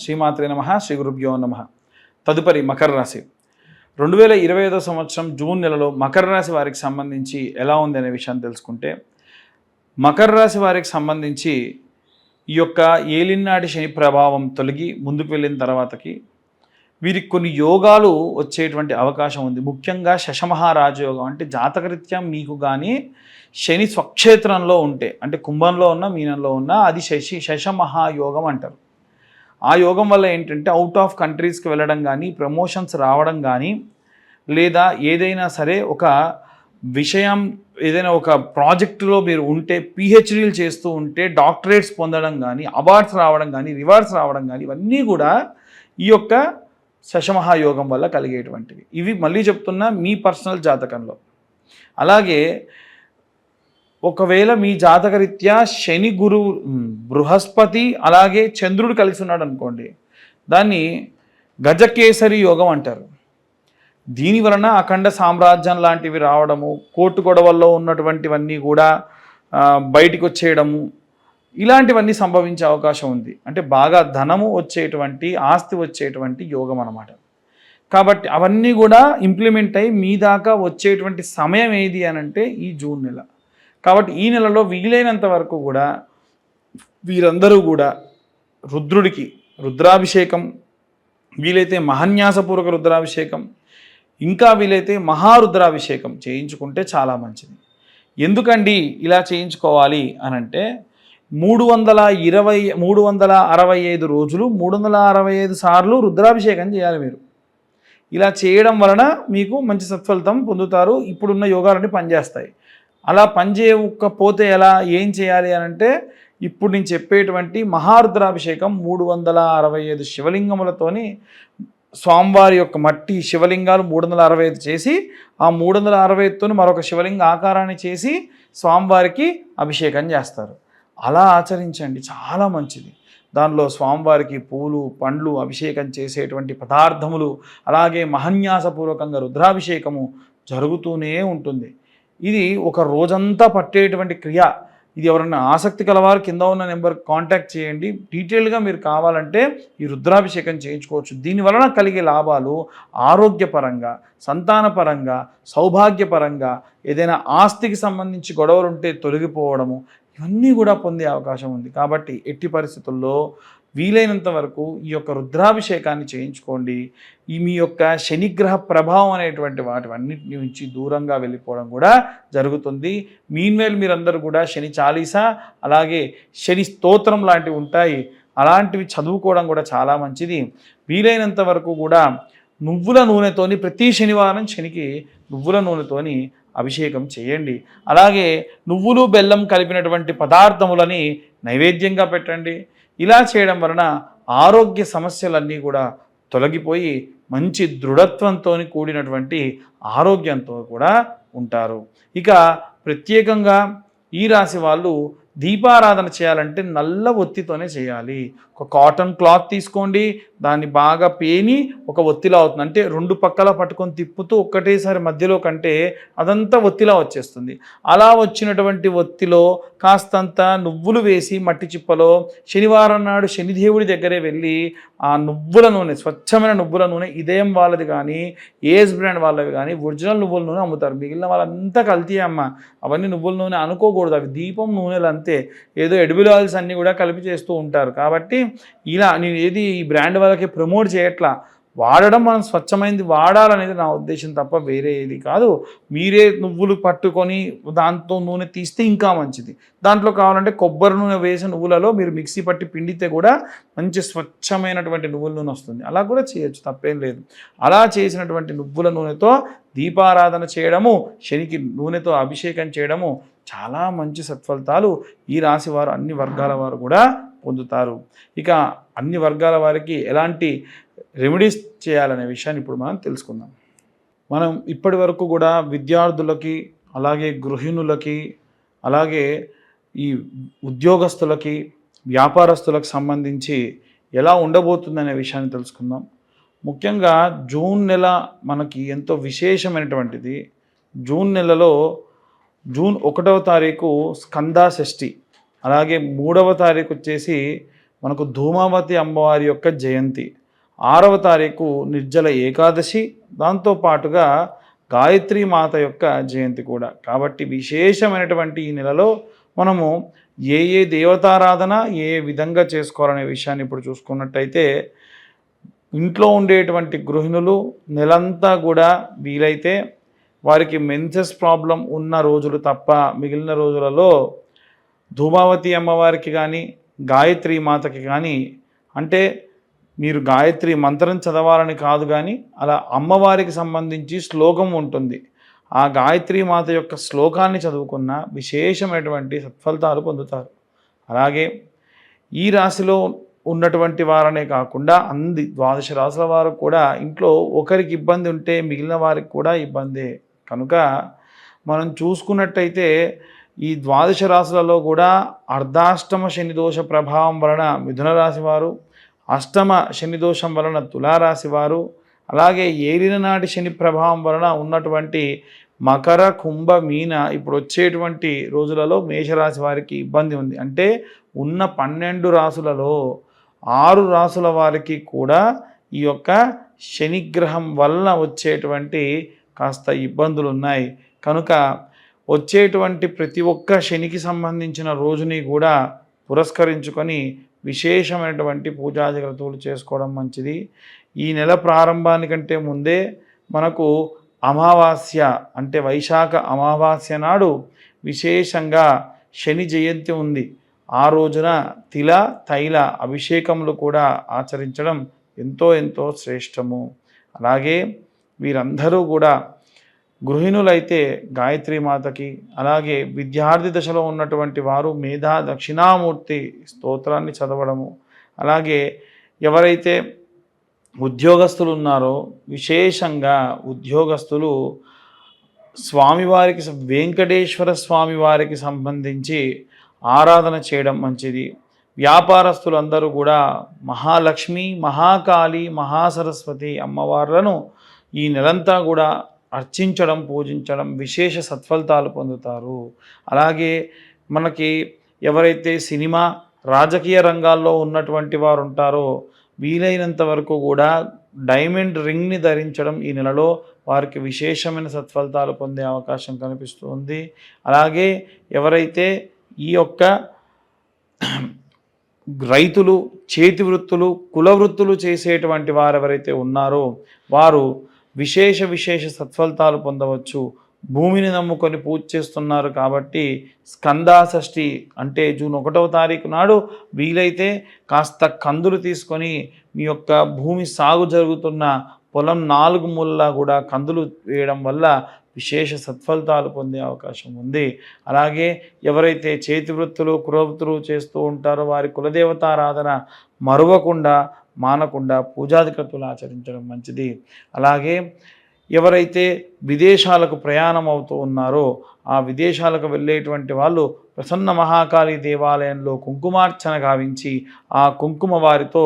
శ్రీమాత్రే నమః శ్రీ గురుభ్యో నమః. తదుపరి మకర రాశి 2025 సంవత్సరం జూన్ నెలలో మకర రాశి వారికి సంబంధించి ఎలా ఉంది అనే విషయాన్ని తెలుసుకుంటే, మకర రాశి వారికి సంబంధించి ఈ యొక్క ఏలినాటి శని ప్రభావం తొలగి ముందుకు వెళ్ళిన తర్వాతకి వీరికి కొన్ని యోగాలు వచ్చేటువంటి అవకాశం ఉంది. ముఖ్యంగా శశమహారాజయోగం అంటే జాతకరీత్యా మీకు కానీ శని స్వక్షేత్రంలో ఉంటే, అంటే కుంభంలో ఉన్న మీనంలో ఉన్న అది శశమహాయోగం అంటారు. ఆ యోగం వల్ల ఏంటంటే అవుట్ ఆఫ్ కంట్రీస్కి వెళ్ళడం కానీ, ప్రమోషన్స్ రావడం కానీ, లేదా ఏదైనా సరే ఒక విషయం ఏదైనా ఒక ప్రాజెక్టులో మీరు ఉంటే పిహెచ్డీలు చేస్తూ ఉంటే డాక్టరేట్స్ పొందడం కానీ, అవార్డ్స్ రావడం కానీ, రివార్డ్స్ రావడం కానీ, ఇవన్నీ కూడా ఈ యొక్క శశమహాయోగం వల్ల కలిగేటువంటివి. ఇవి మళ్ళీ చెప్తున్నా మీ పర్సనల్ జాతకంలో. అలాగే ఒకవేళ మీ జాతకరీత్యా శని, గురువు, బృహస్పతి అలాగే చంద్రుడు కలిసి ఉన్నాడు అనుకోండి, దాన్ని గజకేసరి యోగం అంటారు. దీని వలన అఖండ సామ్రాజ్యం లాంటివి రావడము, కోర్టు గొడవల్లో ఉన్నటువంటివన్నీ కూడా బయటికి వచ్చేయడము, ఇలాంటివన్నీ సంభవించే అవకాశం ఉంది. అంటే బాగా ధనము వచ్చేటువంటి, ఆస్తి వచ్చేటువంటి యోగం అన్నమాట. కాబట్టి అవన్నీ కూడా ఇంప్లిమెంట్ అయ్యి మీ దాకా వచ్చేటువంటి సమయం ఏది అని అంటే ఈ జూన్ నెల. కాబట్టి ఈ నెలలో వీలైనంత వరకు కూడా వీరందరూ కూడా రుద్రుడికి రుద్రాభిషేకం, వీలైతే మహాన్యాసపూర్వక రుద్రాభిషేకం, ఇంకా వీలైతే మహారుద్రాభిషేకం చేయించుకుంటే చాలా మంచిది. ఎందుకండి ఇలా చేయించుకోవాలి అనంటే 365 రోజులు 365 సార్లు రుద్రాభిషేకం చేయాలి మీరు. ఇలా చేయడం వలన మీకు మంచి సత్ఫలితం పొందుతారు. ఇప్పుడున్న యోగాలన్నీ పనిచేస్తాయి. అలా పనిచేయకపోతే ఎలా, ఏం చేయాలి అనంటే ఇప్పుడు నేను చెప్పేటువంటి మహారుద్రాభిషేకం 365 శివలింగములతోని స్వామివారి యొక్క మట్టి శివలింగాలు 365 చేసి, ఆ 365తోని మరొక శివలింగ ఆకారాన్ని చేసి స్వామివారికి అభిషేకం చేస్తారు. అలా ఆచరించండి, చాలా మంచిది. దానిలో స్వామివారికి పూలు, పండ్లు, అభిషేకం చేసేటువంటి పదార్థములు, అలాగే మహాన్యాసపూర్వకంగా రుద్రాభిషేకము జరుగుతూనే ఉంటుంది. ఇది ఒక రోజంతా పట్టేటువంటి క్రియ. ఇది ఎవరన్నా ఆసక్తి కలవారు కింద ఉన్న నెంబర్కి కాంటాక్ట్ చేయండి. డీటెయిల్గా మీరు కావాలంటే ఈ రుద్రాభిషేకం చేయించుకోవచ్చు. దీనివలన కలిగే లాభాలు ఆరోగ్యపరంగా, సంతానపరంగా, సౌభాగ్యపరంగా, ఏదైనా ఆస్తికి సంబంధించి గొడవలు ఉంటే తొలగిపోవడము, ఇవన్నీ కూడా పొందే అవకాశం ఉంది. కాబట్టి ఎట్టి పరిస్థితుల్లో వీలైనంత వరకు ఈ యొక్క రుద్రాభిషేకాన్ని చేయించుకోండి. ఈ మీ యొక్క శనిగ్రహ ప్రభావం అనేటువంటి వాటివన్నిటి నుంచి దూరంగా వెళ్ళిపోవడం కూడా జరుగుతుంది. మీన్వేల్ మీరందరూ కూడా శని చాలీసా, అలాగే శని స్తోత్రం లాంటివి ఉంటాయి, అలాంటివి చదువుకోవడం కూడా చాలా మంచిది. వీలైనంత వరకు కూడా నువ్వుల నూనెతోని ప్రతి శనివారం శనికి నువ్వుల నూనెతోని అభిషేకం చేయండి. అలాగే నువ్వులు, బెల్లం కలిపినటువంటి పదార్థములని నైవేద్యంగా పెట్టండి. ఇలా చేయడం వలన ఆరోగ్య సమస్యలన్నీ కూడా తొలగిపోయి మంచి దృఢత్వంతో కూడినటువంటి ఆరోగ్యంతో కూడా ఉంటారు. ఇక ప్రత్యేకంగా ఈ రాశి వాళ్ళు దీపారాధన చేయాలంటే నల్ల ఒత్తితోనే చేయాలి. ఒక కాటన్ క్లాత్ తీసుకోండి, దాన్ని బాగా పేని ఒక ఒత్తిలా అవుతుంది. అంటే రెండు పక్కల పట్టుకొని తిప్పుతూ ఒక్కటేసారి మధ్యలో కంటే అదంతా ఒత్తిలా వచ్చేస్తుంది. అలా వచ్చినటువంటి ఒత్తిలో కాస్తంత నువ్వులు వేసి మట్టి చిప్పలో శనివారం నాడు శనిదేవుడి దగ్గరే వెళ్ళి ఆ నువ్వుల నూనె, స్వచ్ఛమైన నువ్వుల నూనె, ఇదేం వాళ్ళది కానీ ఏజ్ బ్రాండ్ వాళ్ళవి కానీ ఒరిజినల్ నువ్వుల నూనె అమ్ముతారు. మిగిలిన వాళ్ళంతా కల్తీ అమ్మ. అవన్నీ నువ్వుల నూనె అనుకోకూడదు, అవి దీపం నూనెలు అంతే. ఏదో ఎడిబుల్ ఆయిల్స్ అన్నీ కూడా కలిపి చేస్తూ ఉంటారు. కాబట్టి ఇలా నేను ఏది ఈ బ్రాండ్ వాళ్ళకి ప్రమోట్ చేయట్లా, వాడడం మనం స్వచ్ఛమైనది వాడాలనేది నా ఉద్దేశం తప్ప వేరే ఏది కాదు. మీరే నువ్వులు పట్టుకొని దాంతో నూనె తీస్తే ఇంకా మంచిది. దాంట్లో కావాలంటే కొబ్బరి నూనె వేసిన నువ్వులలో మీరు మిక్సీ పట్టి పిండితే కూడా మంచి స్వచ్ఛమైనటువంటి నువ్వుల నూనె వస్తుంది. అలా కూడా చేయొచ్చు, తప్పేం లేదు. అలా చేసినటువంటి నువ్వుల నూనెతో దీపారాధన చేయడము, శనికి నూనెతో అభిషేకం చేయడము చాలా మంచి సత్ఫలితాలు ఈ రాశి వారు, అన్ని వర్గాల వారు కూడా పొందుతారు. ఇక అన్ని వర్గాల వారికి ఎలాంటి రెమెడీస్ చేయాలనే విషయాన్ని ఇప్పుడు మనం తెలుసుకుందాం. మనం ఇప్పటి వరకు కూడా విద్యార్థులకి, అలాగే గృహిణులకి, అలాగే ఈ ఉద్యోగస్తులకి, వ్యాపారస్తులకు సంబంధించి ఎలా ఉండబోతుందనే విషయాన్ని తెలుసుకుందాం. ముఖ్యంగా జూన్ నెల మనకి ఎంతో విశేషమైనటువంటిది. జూన్ నెలలో జూన్ 1వ తారీఖు స్కంద షష్ఠి, అలాగే 3వ తారీఖు వచ్చేసి మనకు ధూమావతి అమ్మవారి యొక్క జయంతి, 6వ తారీఖు నిర్జల ఏకాదశి, దాంతోపాటుగా గాయత్రి మాత యొక్క జయంతి కూడా. కాబట్టి విశేషమైనటువంటి ఈ నెలలో మనము ఏ ఏ దేవతారాధన ఏ విధంగా చేసుకోవాలనే విషయాన్ని ఇప్పుడు చూసుకున్నట్టయితే, ఇంట్లో ఉండేటువంటి గృహిణులు నెలంతా కూడా వీలైతే వారికి మెన్సెస్ ప్రాబ్లం ఉన్న రోజులు తప్ప మిగిలిన రోజులలో ధూమావతి అమ్మవారికి కానీ గాయత్రి మాతకి కానీ, అంటే మీరు గాయత్రి మంత్రం చదవాలని కాదు కానీ అలా అమ్మవారికి సంబంధించి శ్లోకం ఉంటుంది, ఆ గాయత్రి మాత యొక్క శ్లోకాన్ని చదువుకున్న విశేషమైనటువంటి సత్ఫలితాలు పొందుతారు. అలాగే ఈ రాశిలో ఉన్నటువంటి వారనే కాకుండా 12 రాశుల వారు కూడా ఇంట్లో ఒకరికి ఇబ్బంది ఉంటే మిగిలిన వారికి కూడా ఇబ్బందే. కనుక మనం చూసుకున్నట్టయితే ఈ 12 రాశులలో కూడా అర్ధాష్టమ శని దోష ప్రభావం వలన మిథున రాశి వారు, అష్టమ శని దోషం వలన తులారాశి వారు, అలాగే ఏలిన నాటి శని ప్రభావం వలన ఉన్నటువంటి మకర కుంభ మీన ఇప్పుడు వచ్చేటువంటి రోజులలో మేషరాశి వారికి ఇబ్బంది ఉంది. అంటే ఉన్న 12 రాశులలో 6 రాశుల వారికి కూడా ఈ యొక్క శనిగ్రహం వలన వచ్చేటువంటి కాస్త ఇబ్బందులు ఉన్నాయి. కనుక వచ్చేటువంటి ప్రతి ఒక్క శనికి సంబంధించిన రోజుని కూడా పురస్కరించుకొని విశేషమైనటువంటి పూజాది క్రతువులు చేసుకోవడం మంచిది. ఈ నెల ప్రారంభానికంటే ముందే మనకు అమావాస్య అంటే వైశాఖ అమావాస్య నాడు విశేషంగా శని జయంతి ఉంది. ఆ రోజున తిల తైల అభిషేకములు కూడా ఆచరించడం ఎంతో ఎంతో శ్రేష్టము. అలాగే వీరందరూ కూడా గృహిణులైతే గాయత్రి మాతకి, అలాగే విద్యార్థి దశలో ఉన్నటువంటి వారు మేధా దక్షిణామూర్తి స్తోత్రాన్ని చదవడము, అలాగే ఎవరైతే ఉద్యోగస్తులు ఉన్నారో విశేషంగా ఉద్యోగస్తులు స్వామివారికి వెంకటేశ్వర స్వామివారికి సంబంధించి ఆరాధన చేయడం మంచిది. వ్యాపారస్తులందరూ కూడా మహాలక్ష్మి, మహాకాళి, మహాసరస్వతి అమ్మవార్లను ఈ నెలంతా కూడా అర్చించడం, పూజించడం విశేష సత్ఫలితాలు పొందుతారు. అలాగే మనకి ఎవరైతే సినిమా రాజకీయ రంగాల్లో ఉన్నటువంటి వారు ఉంటారో వీలైనంత వరకు కూడా డైమండ్ రింగ్ని ధరించడం ఈ నెలలో వారికి విశేషమైన సత్ఫలితాలు పొందే అవకాశం కనిపిస్తుంది. అలాగే ఎవరైతే ఈ యొక్క రైతులు, చేతి వృత్తులు, కుల వృత్తులు చేసేటువంటి వారు ఎవరైతే ఉన్నారో వారు విశేష సత్ఫలితాలు పొందవచ్చు. భూమిని నమ్ముకొని పూజ చేస్తున్నారు కాబట్టి స్కందాషష్ఠి అంటే జూన్ 1వ తారీఖు నాడు వీలైతే కాస్త కందులు తీసుకొని మీ యొక్క భూమి సాగు జరుగుతున్న పొలం 4 మూలలా కూడా కందులు వేయడం వల్ల విశేష సత్ఫలితాలు పొందే అవకాశం ఉంది. అలాగే ఎవరైతే చేతి వృత్తులు, కులవృత్తులు చేస్తూ ఉంటారో వారి కులదేవతారాధన మరువకుండా మానకుండా పూజాధికతులు ఆచరించడం మంచిది. అలాగే ఎవరైతే విదేశాలకు ప్రయాణం అవుతూ ఉన్నారో ఆ విదేశాలకు వెళ్ళేటువంటి వాళ్ళు ప్రసన్న మహాకాళి దేవాలయంలో కుంకుమార్చన గావించి ఆ కుంకుమ వారితో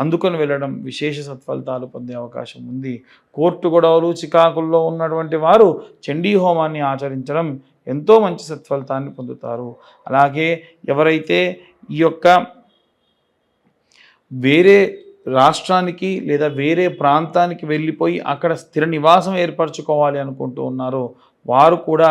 అందుకొని వెళ్ళడం విశేష సత్ఫలితాలు పొందే అవకాశం ఉంది. కోర్టు గొడవలు, చికాకుల్లో ఉన్నటువంటి వారు చండీ హోమాన్ని ఆచరించడం ఎంతో మంచి సత్ఫలితాన్ని పొందుతారు. అలాగే ఎవరైతే ఈ యొక్క వేరే రాష్ట్రానికి లేదా వేరే ప్రాంతానికి వెళ్ళిపోయి అక్కడ స్థిర నివాసం ఏర్పరచుకోవాలి అనుకుంటూ ఉన్నారో వారు కూడా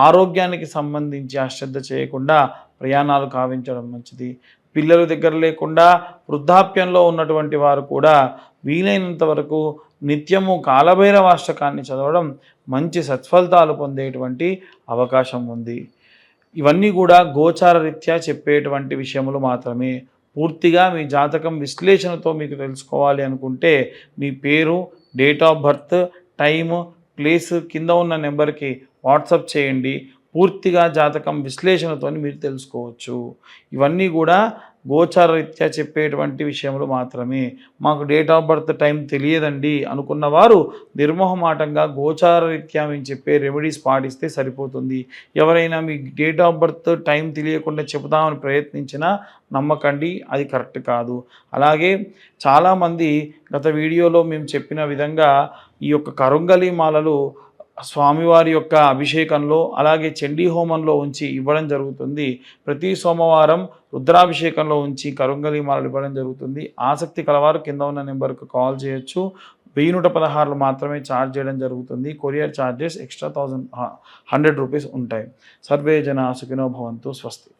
ఆరోగ్యానికి సంబంధించి అశ్రద్ధ చేయకుండా ప్రయాణాలు కావించడం మంచిది. పిల్లలు దగ్గర లేకుండా వృద్ధాప్యంలో ఉన్నటువంటి వారు కూడా వీలైనంత వరకు నిత్యము కాలభైరవాష్టకాన్ని చదవడం మంచి సత్ఫలితాలు పొందేటువంటి అవకాశం ఉంది. ఇవన్నీ కూడా గోచార రీత్యా చెప్పేటువంటి విషయములు మాత్రమే. పూర్తిగా మీ జాతకం విశ్లేషణతో మీకు తెలుసుకోవాలి అనుకుంటే మీ పేరు, date of birth, time, place కింద ఉన్న నెంబర్కి వాట్సాప్ చేయండి. పూర్తిగా జాతకం విశ్లేషణతో మీరు తెలుసుకోవచ్చు. ఇవన్నీ కూడా గోచార రీత్యా చెప్పేటువంటి విషయములు మాత్రమే. మాకు డేట్ ఆఫ్ బర్త్ టైం తెలియదండి అనుకున్న వారు నిర్మోహమాటంగా గోచార రీత్యా మేము చెప్పే రెమెడీస్ పాటిస్తే సరిపోతుంది. ఎవరైనా మీ డేట్ ఆఫ్ బర్త్ టైం తెలియకుండా చెబుదామని ప్రయత్నించినా నమ్మకండి, అది కరెక్ట్ కాదు. అలాగే చాలామంది గత వీడియోలో మేము చెప్పిన విధంగా ఈ యొక్క కరుంగలి మాలలు స్వామివారి యొక్క అభిషేకంలో అలాగే చండీ హోమంలో ఉంచి ఇవ్వడం జరుగుతుంది. ప్రతి సోమవారం రుద్రాభిషేకంలో ఉంచి కరుంగలి మాలలు ఇవ్వడం జరుగుతుంది. ఆసక్తి కలవారు కింద ఉన్న నెంబర్కు కాల్ చేయొచ్చు. 1116 మాత్రమే ఛార్జ్ చేయడం జరుగుతుంది. కొరియర్ ఛార్జెస్ ఎక్స్ట్రా 100 రూపీస్ ఉంటాయి. సర్వే జన సుఖినో భవంతు. స్వస్తి.